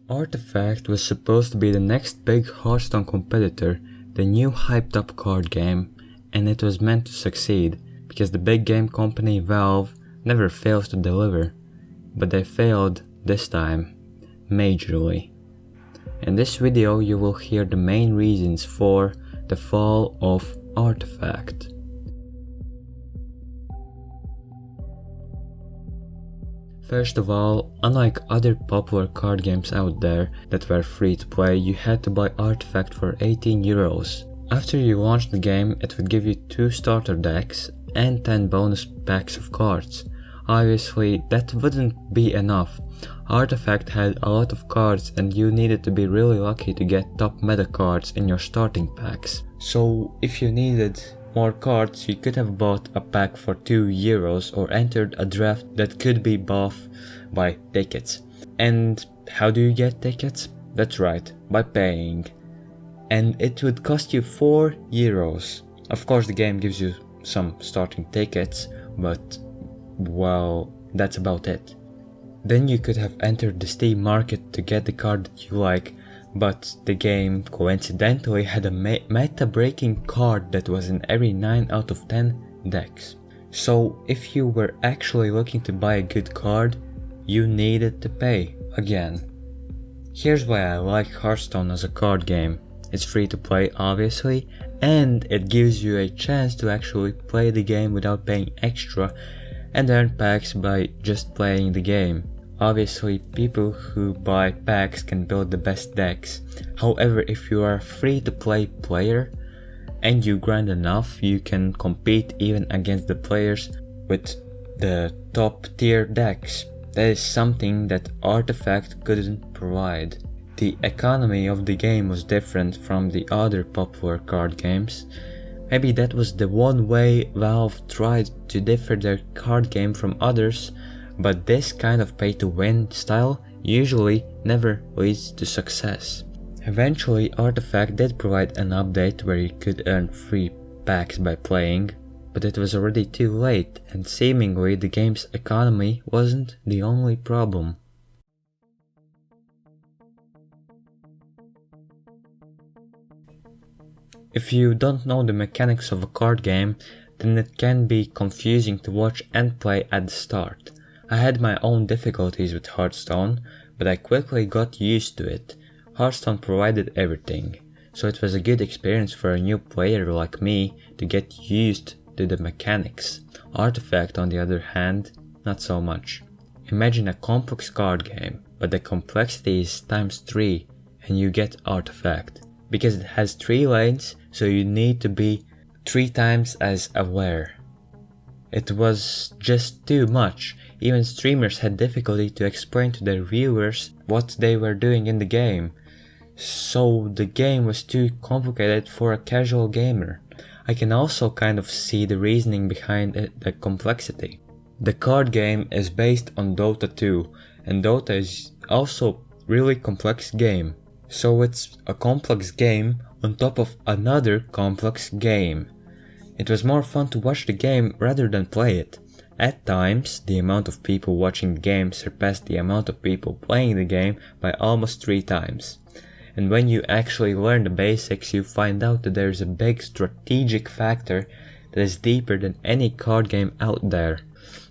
Artifact was supposed to be the next big Hearthstone competitor, the new hyped up card game, and it was meant to succeed, because the big game company Valve never fails to deliver. But they failed this time, majorly. In this video you will hear the main reasons for the fall of Artifact. First of all, unlike other popular card games out there that were free to play, you had to buy Artifact for 18 euros. After you launched the game, it would give you 2 starter decks and 10 bonus packs of cards. Obviously, that wouldn't be enough. Artifact had a lot of cards and you needed to be really lucky to get top meta cards in your starting packs. So if you needed more cards, you could have bought a pack for 2 euros or entered a draft that could be bought by tickets. And how do you get tickets? That's right, by paying. And it would cost you 4 euros. Of course the game gives you some starting tickets, but well, that's about it. Then you could have entered the Steam market to get the card that you like, but the game coincidentally had a meta-breaking card that was in every 9 out of 10 decks. So if you were actually looking to buy a good card, you needed to pay again. Here's why I like Hearthstone as a card game. It's free to play obviously, and it gives you a chance to actually play the game without paying extra and earn packs by just playing the game. Obviously, people who buy packs can build the best decks. However, if you are a free-to-play player and you grind enough, you can compete even against the players with the top-tier decks. That is something that Artifact couldn't provide. The economy of the game was different from the other popular card games. Maybe that was the one way Valve tried to differ their card game from others, but this kind of pay-to-win style usually never leads to success. Eventually, Artifact did provide an update where you could earn free packs by playing, but it was already too late, and seemingly the game's economy wasn't the only problem. If you don't know the mechanics of a card game, then it can be confusing to watch and play at the start. I had my own difficulties with Hearthstone, but I quickly got used to it. Hearthstone provided everything, so it was a good experience for a new player like me to get used to the mechanics. Artifact, on the other hand, not so much. Imagine a complex card game, but the complexity is times 3 and you get Artifact. Because it has 3 lanes, so you need to be 3 times as aware. It was just too much. Even streamers had difficulty to explain to their viewers what they were doing in the game. So the game was too complicated for a casual gamer. I can also kind of see the reasoning behind the complexity. The card game is based on Dota 2, and Dota is also really complex game. So it's a complex game on top of another complex game. It was more fun to watch the game rather than play it. At times, the amount of people watching the game surpassed the amount of people playing the game by almost 3 times. And when you actually learn the basics, you find out that there is a big strategic factor that is deeper than any card game out there.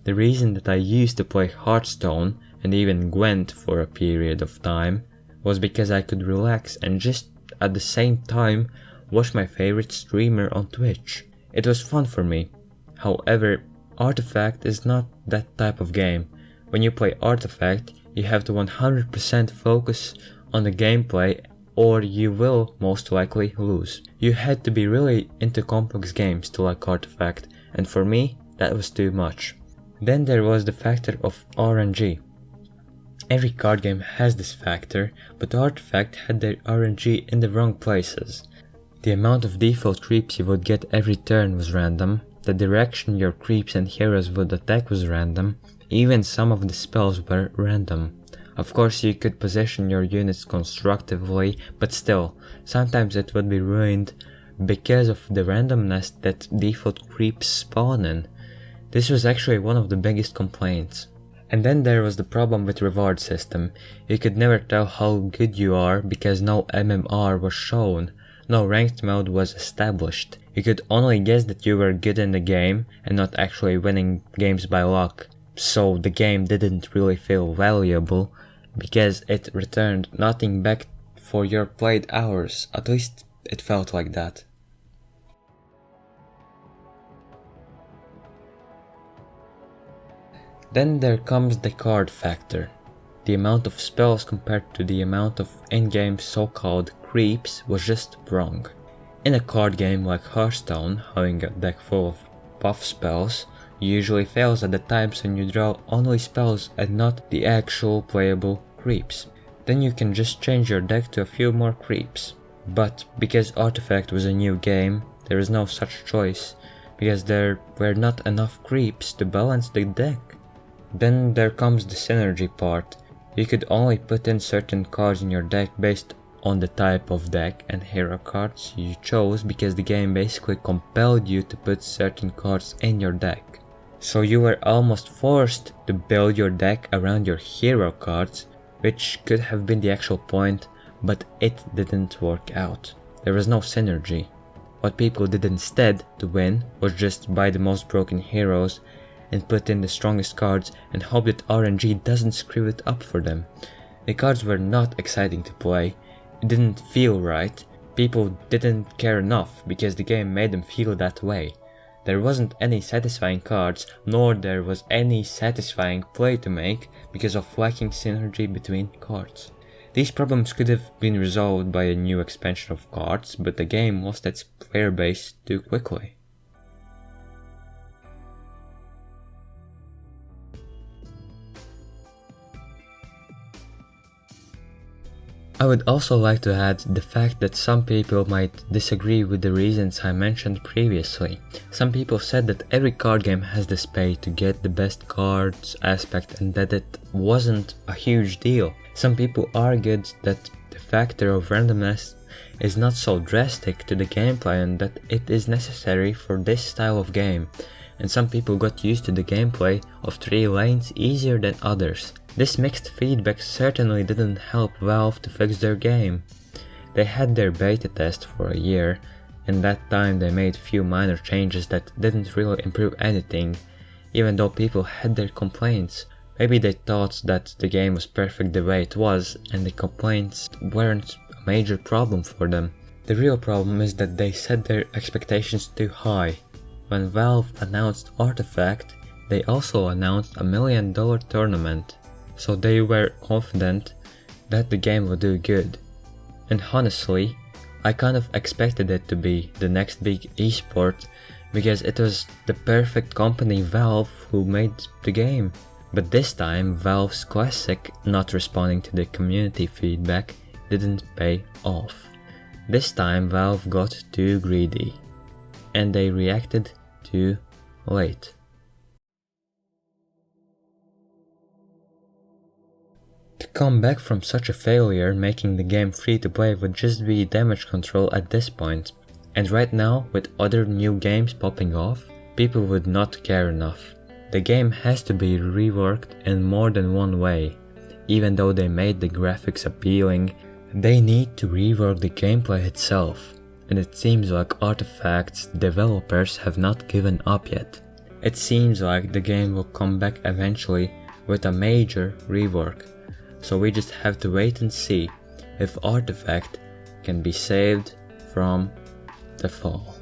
The reason that I used to play Hearthstone and even Gwent for a period of time was because I could relax and just at the same time watch my favorite streamer on Twitch. It was fun for me. However, Artifact is not that type of game. When you play Artifact, you have to 100% focus on the gameplay or you will most likely lose. You had to be really into complex games to like Artifact, and for me, that was too much. Then there was the factor of RNG. Every card game has this factor, but Artifact had their RNG in the wrong places. The amount of default creeps you would get every turn was random, the direction your creeps and heroes would attack was random, even some of the spells were random. Of course you could position your units constructively, but still, sometimes it would be ruined because of the randomness that default creeps spawn in. This was actually one of the biggest complaints. And then there was the problem with reward system. You could never tell how good you are because no MMR was shown, no ranked mode was established. You could only guess that you were good in the game and not actually winning games by luck. So the game didn't really feel valuable because it returned nothing back for your played hours. At least it felt like that. Then there comes the card factor. The amount of spells compared to the amount of in-game so-called creeps was just wrong. In a card game like Hearthstone, having a deck full of buff spells usually fails at the times when you draw only spells and not the actual playable creeps. Then you can just change your deck to a few more creeps. But because Artifact was a new game, there is no such choice, because there were not enough creeps to balance the deck. Then there comes the synergy part. You could only put in certain cards in your deck based on the type of deck and hero cards you chose because the game basically compelled you to put certain cards in your deck. So you were almost forced to build your deck around your hero cards, which could have been the actual point, but it didn't work out. There was no synergy. What people did instead to win was just buy the most broken heroes and put in the strongest cards and hope that RNG doesn't screw it up for them. The cards were not exciting to play, it didn't feel right, people didn't care enough because the game made them feel that way. There wasn't any satisfying cards, nor there was any satisfying play to make because of lacking synergy between cards. These problems could have been resolved by a new expansion of cards, but the game lost its player base too quickly. I would also like to add the fact that some people might disagree with the reasons I mentioned previously. Some people said that every card game has this pay to get the best cards aspect and that it wasn't a huge deal. Some people argued that the factor of randomness is not so drastic to the gameplay and that it is necessary for this style of game. And some people got used to the gameplay of 3 lanes easier than others. This mixed feedback certainly didn't help Valve to fix their game. They had their beta test for a year, and that time they made few minor changes that didn't really improve anything, even though people had their complaints. Maybe they thought that the game was perfect the way it was, and the complaints weren't a major problem for them. The real problem is that they set their expectations too high. When Valve announced Artifact, they also announced $1 million tournament. So they were confident that the game would do good. And honestly, I kind of expected it to be the next big esport because it was the perfect company Valve who made the game. But this time Valve's classic not responding to the community feedback didn't pay off. This time Valve got too greedy and they reacted too late. To come back from such a failure, making the game free to play would just be damage control at this point. And right now, with other new games popping off, people would not care enough. The game has to be reworked in more than one way. Even though they made the graphics appealing, they need to rework the gameplay itself. And it seems like Artifact's developers have not given up yet. It seems like the game will come back eventually with a major rework. So we just have to wait and see if Artifact can be saved from the fall.